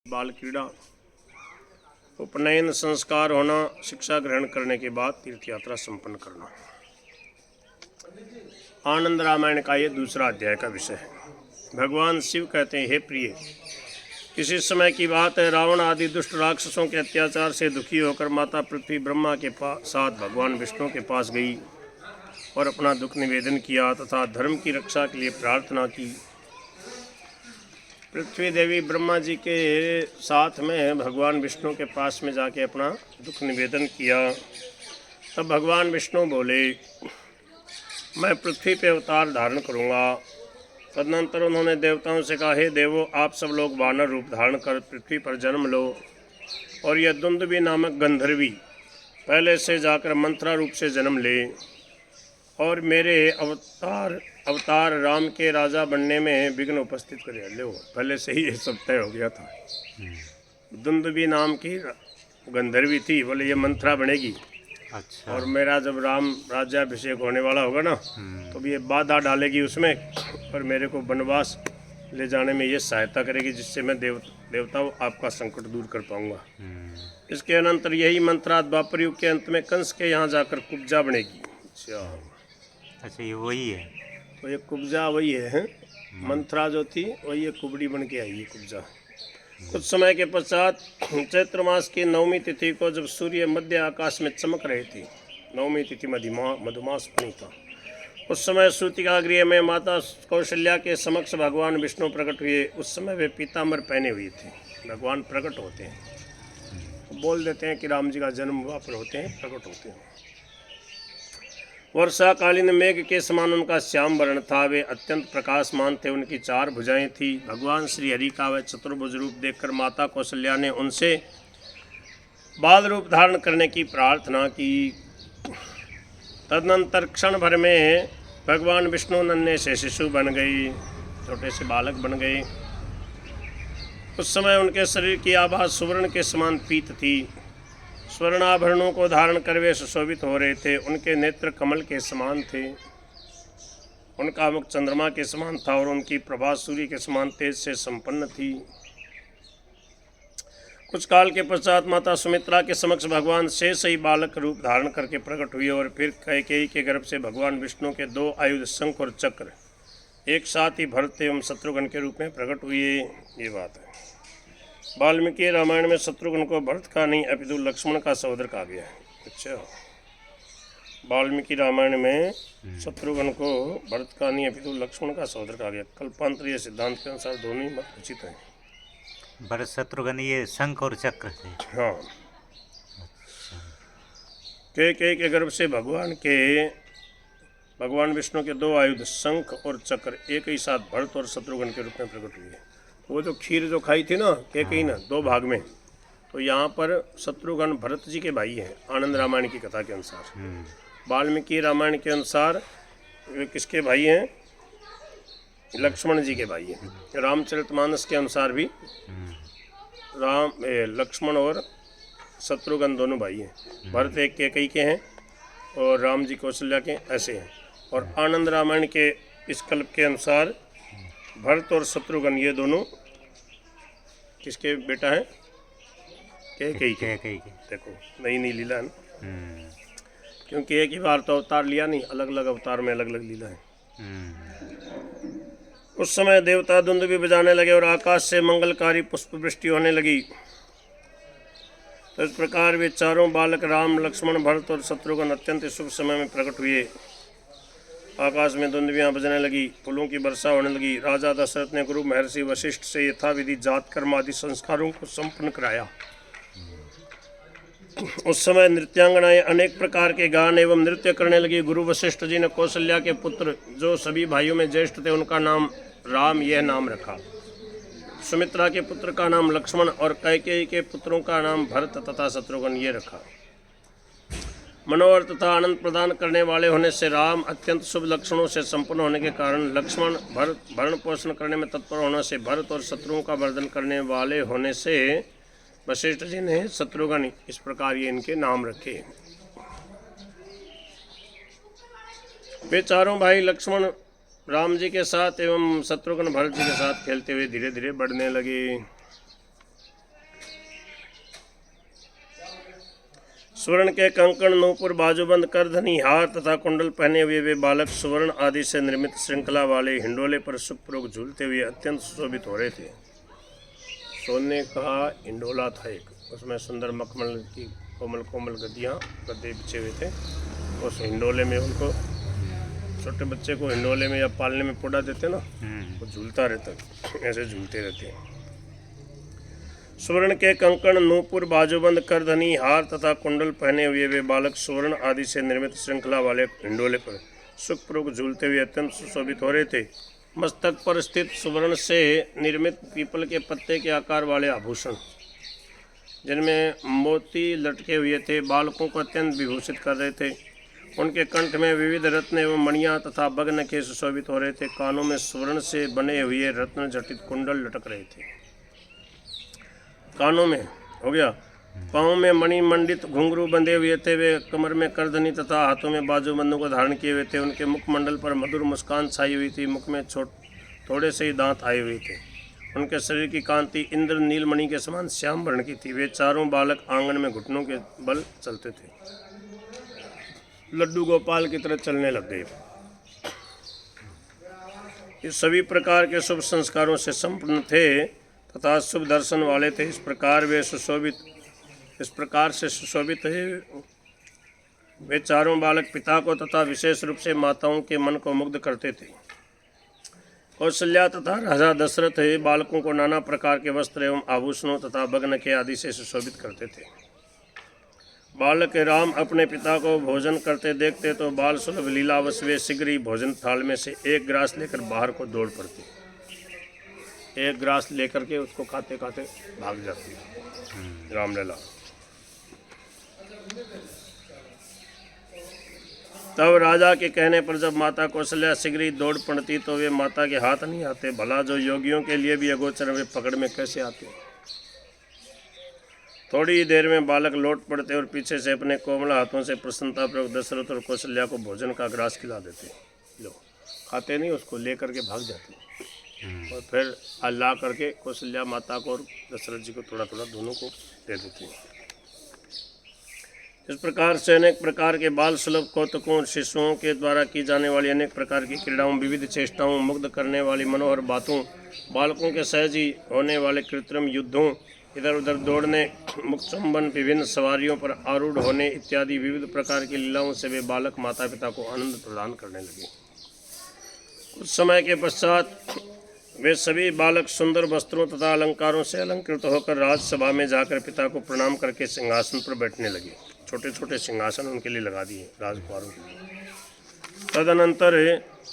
बाल क्रीड़ा, उपनयन संस्कार होना, शिक्षा ग्रहण करने के बाद तीर्थ यात्रा संपन्न करना। आनंद रामायण का ये दूसरा अध्याय का विषय है। भगवान शिव कहते हैं, हे प्रिय, किसी समय की बात है, रावण आदि दुष्ट राक्षसों के अत्याचार से दुखी होकर माता पृथ्वी ब्रह्मा के साथ भगवान विष्णु के पास गई और अपना दुख निवेदन किया तथा धर्म की रक्षा के लिए प्रार्थना की। पृथ्वी देवी ब्रह्मा जी के साथ में भगवान विष्णु के पास में जाके अपना दुख निवेदन किया। तब भगवान विष्णु बोले, मैं पृथ्वी पे अवतार धारण करूँगा। तदनंतर उन्होंने देवताओं से कहा, हे देवो, आप सब लोग वानर रूप धारण कर पृथ्वी पर जन्म लो और यह दुंदुभी नामक गंधर्वी पहले से जाकर मंत्रा रूप से जन्म ले और मेरे अवतार राम के राजा बनने में विघ्न उपस्थित कर लो। पहले से ही ये सब तय हो गया था। दुंदुभी नाम की गंधर्वी थी, बोले ये मंत्रा बनेगी। अच्छा। और मेरा जब राम राज्याभिषेक होने वाला होगा ना, तो ये बाधा डालेगी उसमें और मेरे को वनवास ले जाने में ये सहायता करेगी, जिससे मैं देवताओं आपका संकट दूर कर पाऊंगा। इसके अनंतर यही मंत्रा द्वापर युग के अंत में कंस के यहाँ जाकर कुब्जा बनेगी। अच्छा, ये वही है। तो ये कुब्जा वही है। मंत्रा जो थी वही ये कुबड़ी बन के आई है कुब्जा। कुछ समय के पश्चात चैत्र मास की नवमी तिथि को जब सूर्य मध्य आकाश में चमक रहे थे, नवमी तिथि मधुमास बनी था, उस समय सूतिका गृह में माता कौशल्या के समक्ष भगवान विष्णु प्रकट हुए। उस समय वे पीताम्बर पहने हुए थे। भगवान प्रकट होते हैं, बोल देते हैं कि राम जी का जन्म हुआ, पर होते हैं प्रकट होते हैं। वर्षाकालीन मेघ के समान उनका श्याम वर्ण था। वे अत्यंत प्रकाशमान थे। उनकी 4 भुजाएं थी। भगवान श्री हरि का वह चतुर्भुज रूप देखकर माता कौशल्या ने उनसे बाल रूप धारण करने की प्रार्थना की। तदनंतर क्षण भर में भगवान विष्णु नन्हे से शिशु बन गए, छोटे से बालक बन गए। उस समय उनके शरीर की आभा सुवर्ण के समान पीत थी। स्वर्णाभरणों को धारण कर वे सुशोभित हो रहे थे। उनके नेत्र कमल के समान थे। उनका मुख चंद्रमा के समान था और उनकी प्रभा सूर्य के समान तेज से संपन्न थी। कुछ काल के पश्चात माता सुमित्रा के समक्ष भगवान शेष ही बालक रूप धारण करके प्रकट हुए और फिर कैकेयी के गर्भ से भगवान विष्णु के 2 आयुध शंख और चक्र एक साथ ही भरत एवं शत्रुघ्न के रूप में प्रकट हुए। ये बात है। वाल्मीकि रामायण में शत्रुघ्न को भरत का नहीं अपितु लक्ष्मण का सहोदर कहा गया है। अच्छा, वाल्मीकि रामायण में शत्रुघ्न को भरत का नहीं अपितु लक्ष्मण का सहोदर कहा गया। कल्पांतरीय सिद्धांत के अनुसार दोनों ही मत उचित हैं। भरत शत्रुघ्न ये शंख और चक्र थे। हाँ। कैकेयी के गर्भ से भगवान विष्णु के 2 आयुध शंख और चक्र एक ही साथ भरत और शत्रुघ्न के रूप में प्रकट हुए। वो जो खीर जो खाई थी ना कैकेयी ना 2 भाग में, तो यहाँ पर शत्रुघ्न भरत जी के भाई हैं आनंद रामायण की कथा के अनुसार। वाल्मीकि रामायण के अनुसार वे किसके भाई हैं? लक्ष्मण जी के भाई हैं। रामचरितमानस के अनुसार भी लक्ष्मण और शत्रुघ्न दोनों भाई हैं। भरत एक कैकेयी के हैं और राम जी कौशल्या के, ऐसे हैं। और आनंद रामायण के इस कल्प के अनुसार भरत और शत्रुघ्न ये दोनों किसके बेटा हैं? कैकेयी के। देखो नई नई लीला है ना, क्योंकि एक ही बार तो अवतार लिया नहीं, अलग अलग अवतार में अलग अलग लीला है। उस समय देवता दुंदुभी बजाने लगे और आकाश से मंगलकारी पुष्प वृष्टि होने लगी। तो इस प्रकार वे चारों बालक राम, लक्ष्मण, भरत और शत्रुघ्न अत्यंत शुभ समय में प्रकट हुए। आकाश में दुंदुभियाँ बजने लगी, फूलों की वर्षा होने लगी। राजा दशरथ ने गुरु महर्षि वशिष्ठ से यथाविधि जात कर्म आदि संस्कारों को संपन्न कराया। उस समय नृत्यांगनाएं अनेक प्रकार के गान एवं नृत्य करने लगी। गुरु वशिष्ठ जी ने कौशल्या के पुत्र जो सभी भाइयों में ज्येष्ठ थे उनका नाम राम यह नाम रखा। सुमित्रा के पुत्र का नाम लक्ष्मण और कैकेयी के पुत्रों का नाम भरत तथा शत्रुघ्न ये रखा। मनोहर तथा आनंद प्रदान करने वाले होने से राम, अत्यंत शुभ लक्षणों से संपन्न होने के कारण लक्ष्मण, भरत भरण पोषण करने में तत्पर होने से भरत और शत्रुओं का वर्धन करने वाले होने से वशिष्ठ जी ने शत्रुघ्न इस प्रकार ये इनके नाम रखे। वे चारों भाई लक्ष्मण राम जी के साथ एवं शत्रुघ्न भरत जी के साथ खेलते हुए धीरे धीरे बढ़ने लगे। स्वर्ण के कंकण, नूपुर, बाजूबंद, करधनी, हार तथा कुंडल पहने हुए वे बालक सुवर्ण आदि से निर्मित श्रृंखला वाले हिंडोले पर सुखपूर्वक झूलते हुए अत्यंत सुशोभित हो रहे थे। सोने का हिंडोला था एक, उसमें सुंदर मखमल की कोमल कोमल गद्दे बिछे हुए थे। उस हिंडोले में उनको, छोटे बच्चे को हिंडोले में या पालने में पोड़ा देते ना, वो झूलता रहता, ऐसे झूलते रहते हैं। सुवर्ण के कंकण, नूपुर, बाजूबंद, करधनी, हार तथा कुंडल पहने हुए वे बालक सुवर्ण आदि से निर्मित श्रृंखला वाले हिंडोले पर सुखपूर्वक झूलते हुए अत्यंत सुशोभित हो रहे थे। मस्तक पर स्थित सुवर्ण से निर्मित पीपल के पत्ते के आकार वाले आभूषण, जिनमें मोती लटके हुए थे, बालकों को अत्यंत विभूषित कर रहे थे। उनके कंठ में विविध रत्न एवं मणियाँ तथा बग्न के सुशोभित हो रहे थे। कानों में स्वर्ण से बने हुए रत्न जटित कुंडल लटक रहे थे। कानों में हो गया। पाँव में मणि मंडित घुंघरू बंधे हुए थे। वे कमर में करधनी तथा हाथों में बाजूबंदों को धारण किए हुए थे। उनके मुखमंडल पर मधुर मुस्कान छाई हुई थी। मुख में थोड़े से ही दांत आए हुए थे। उनके शरीर की कांति इंद्र नीलमणि के समान श्याम वर्ण की थी। वे चारों बालक आंगन में घुटनों के बल चलते थे, लड्डू गोपाल की तरह चलने लग गए। इस सभी प्रकार के शुभ संस्कारों से संपन्न थे तथा शुभ दर्शन वाले थे। इस प्रकार से सुशोभित है वे चारों बालक पिता को तथा विशेष रूप से माताओं के मन को मुग्ध करते थे। कौशल्या तथा राजा दशरथ बालकों को नाना प्रकार के वस्त्र एवं आभूषणों तथा बग्न के आदि से सुशोभित करते थे। बालक राम अपने पिता को भोजन करते देखते तो बाल सुलभ लीलावश वे शीघ्र ही भोजन थाल में से एक ग्रास लेकर बाहर को दौड़ पड़ते। एक ग्रास लेकर के उसको खाते खाते भाग जाती रामलला। तब राजा के कहने पर जब माता कौशल्या शीघ्र ही दौड़ पड़ती तो वे माता के हाथ नहीं आते। भला जो योगियों के लिए भी अगोचर वे पकड़ में कैसे आते। थोड़ी ही देर में बालक लौट पड़ते और पीछे से अपने कोमल हाथों से प्रसन्नतापूर्वक दशरथ और कौशल्या को भोजन का ग्रास खिला देते। लो, खाते नहीं, उसको लेकर के भाग जाते और फिर ला करके कौशल्या माता को और दशरथ जी को थोड़ा थोड़ा दोनों को दे देती हैं। इस प्रकार से अनेक प्रकार के बाल सुलभ कौतुकों और शिशुओं के द्वारा की जाने वाली अनेक प्रकार की क्रीड़ाओं, विविध चेष्टाओं, मुग्ध करने वाली मनोहर बातों, बालकों के सहज ही होने वाले कृत्रिम युद्धों, इधर उधर दौड़ने, मुखचुंबन, विभिन्न सवारियों पर आरूढ़ होने इत्यादि विविध प्रकार की लीलाओं से वे बालक माता पिता को आनंद प्रदान करने लगे। कुछ समय के पश्चात वे सभी बालक सुंदर वस्त्रों तथा अलंकारों से अलंकृत होकर राजसभा में जाकर पिता को प्रणाम करके सिंहासन पर बैठने लगे। छोटे छोटे सिंहासन उनके लिए लगा दिए राजकुमारों के लिए। तदनंतर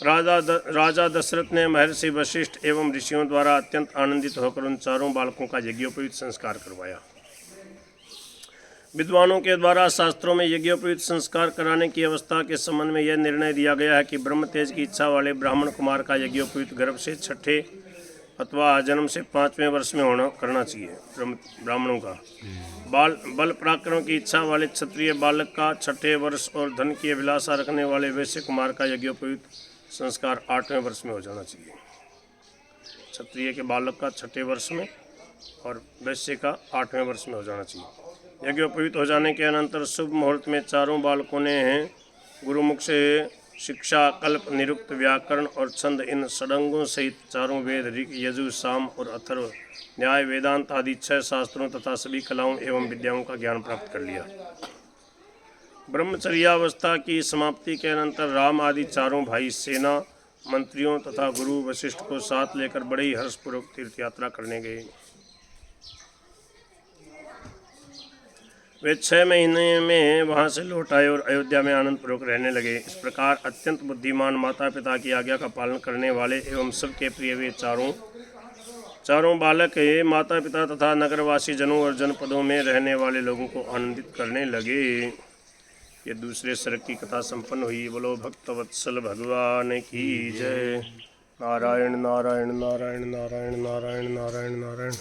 राजा दशरथ ने महर्षि वशिष्ठ एवं ऋषियों द्वारा अत्यंत आनंदित होकर उन चारों बालकों का यज्ञोपवीत संस्कार करवाया। विद्वानों के द्वारा शास्त्रों में यज्ञोपवीत संस्कार कराने की अवस्था के संबंध में यह निर्णय दिया गया है कि ब्रह्म तेज की इच्छा वाले ब्राह्मण कुमार का यज्ञोपवीत गर्भ से छठे अथवा जन्म से 5वें वर्ष में करना चाहिए। ब्राह्मणों का बल पराक्रम की इच्छा वाले क्षत्रिय बालक का छठे वर्ष और धन की अभिलाषा रखने वाले वैश्य कुमार का यज्ञोपवीत संस्कार 8वें वर्ष में हो जाना चाहिए। क्षत्रिय के बालक का छठे वर्ष में और वैश्य का 8वें वर्ष में हो जाना चाहिए। यज्ञोपवीत हो जाने के अनंतर शुभ मुहूर्त में चारों बालकों ने गुरुमुख से शिक्षा, कल्प, निरुक्त, व्याकरण और छंद इन षडंगों सहित चारों वेद, ऋग, यजु, साम और अथर्व, न्याय, वेदांत आदि 6 शास्त्रों तथा सभी कलाओं एवं विद्याओं का ज्ञान प्राप्त कर लिया। ब्रह्मचर्यावस्था की समाप्ति के अनंतर राम आदि चारों भाई सेना, मंत्रियों तथा गुरु वशिष्ठ को साथ लेकर बड़े ही हर्षपूर्वक तीर्थ यात्रा करने गए। वे 6 महीने में वहाँ से लौट आए और अयोध्या में आनंदपूर्वक रहने लगे। इस प्रकार अत्यंत बुद्धिमान, माता पिता की आज्ञा का पालन करने वाले एवं सबके प्रिय वे चारों बालक माता पिता तथा नगरवासी जनों और जनपदों में रहने वाले लोगों को आनंदित करने लगे। ये दूसरे सर्ग की कथा संपन्न हुई। बोलो भक्तवत्सल भगवान की जय। नारायण नारायण नारायण नारायण नारायण नारायण नारायण।